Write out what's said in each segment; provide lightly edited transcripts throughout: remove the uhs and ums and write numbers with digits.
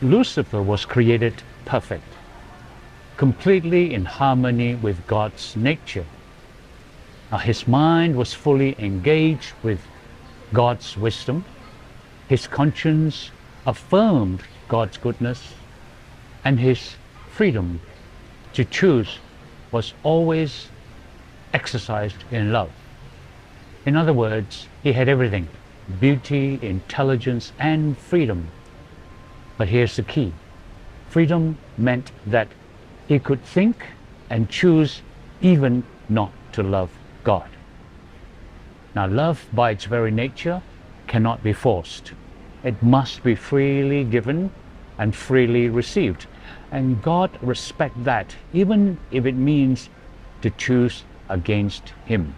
Lucifer was created perfect, completely in harmony with God's nature. Now, his mind was fully engaged with God's wisdom. His conscience affirmed God's goodness, and his freedom to choose was always exercised in love. In other words, he had everything: beauty, intelligence, and freedom. But here's the key. Freedom meant that he could think and choose even not to love God. Now, love by its very nature cannot be forced. It must be freely given and freely received. And God respects that, even if it means to choose against him.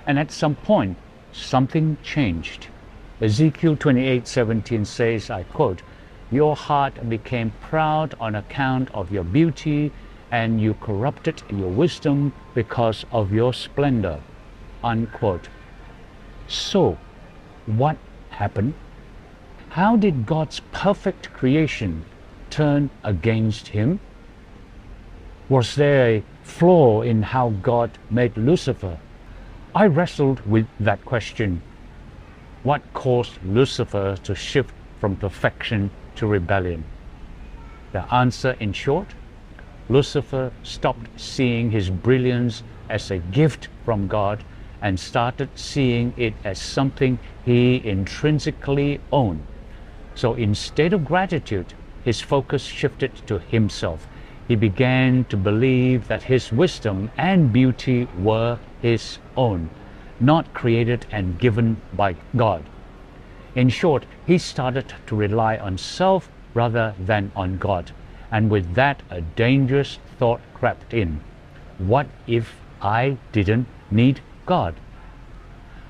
And at some point, something changed. Ezekiel 28:17 says, I quote, "Your heart became proud on account of your beauty, and you corrupted your wisdom because of your splendor." Unquote. So, what happened? How did God's perfect creation turn against him? Was there a flaw in how God made Lucifer? I wrestled with that question. What caused Lucifer to shift from perfection to rebellion? The answer, in short, Lucifer stopped seeing his brilliance as a gift from God and started seeing it as something he intrinsically owned. So instead of gratitude, his focus shifted to himself. He began to believe that his wisdom and beauty were his own, not created and given by God. In short, he started to rely on self rather than on God. And with that, a dangerous thought crept in. What if I didn't need God?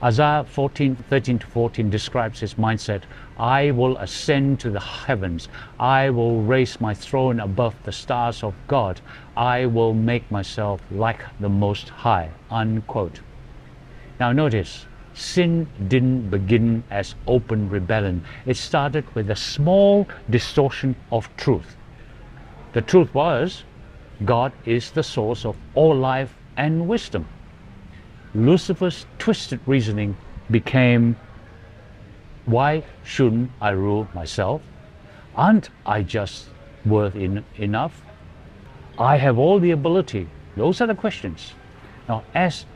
Isaiah 13:13-14 describes his mindset. I will ascend to the heavens. I will raise my throne above the stars of God. I will make myself like the Most High. Unquote. Now notice, sin didn't begin as open rebellion. It started with a small distortion of truth. The truth was, God is the source of all life and wisdom. Lucifer's twisted reasoning became, why shouldn't I rule myself? Aren't I just worth enough? I have all the ability. Those are the questions. Now, as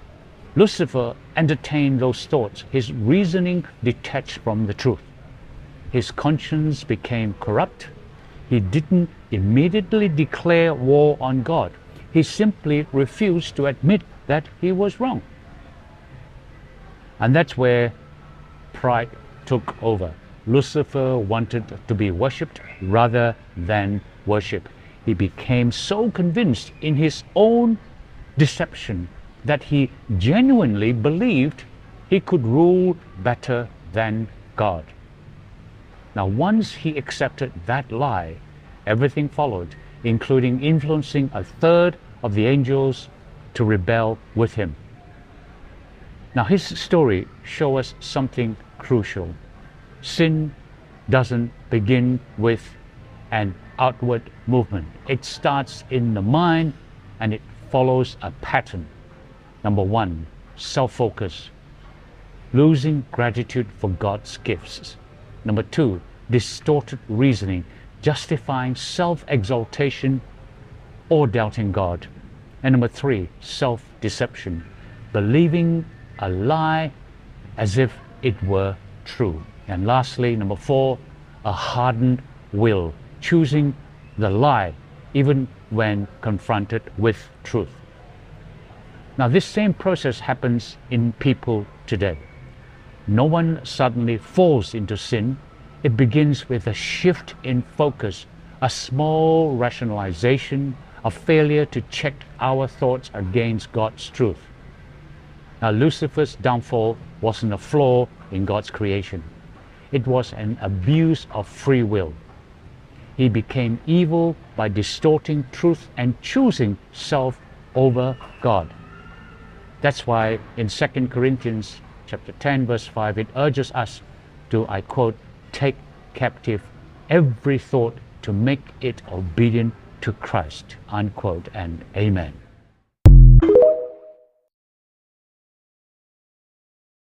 Lucifer entertained those thoughts, his reasoning detached from the truth. His conscience became corrupt. He didn't immediately declare war on God. He simply refused to admit that he was wrong. And that's where pride took over. Lucifer wanted to be worshipped rather than worship. He became so convinced in his own deception that he genuinely believed he could rule better than God. Now, once he accepted that lie, everything followed, including influencing a third of the angels to rebel with him. Now, his story shows us something crucial. Sin doesn't begin with an outward movement. It starts in the mind and it follows a pattern. Number one, self-focus, losing gratitude for God's gifts. Number two, distorted reasoning, justifying self-exaltation or doubting God. And number three, self-deception, believing a lie as if it were true. And lastly, number four, a hardened will, choosing the lie even when confronted with truth. Now, this same process happens in people today. No one suddenly falls into sin. It begins with a shift in focus, a small rationalization, a failure to check our thoughts against God's truth. Now, Lucifer's downfall wasn't a flaw in God's creation. It was an abuse of free will. He became evil by distorting truth and choosing self over God. That's why in 2 Corinthians chapter 10, verse 5, it urges us to, I quote, take captive every thought to make it obedient to Christ, unquote, and amen.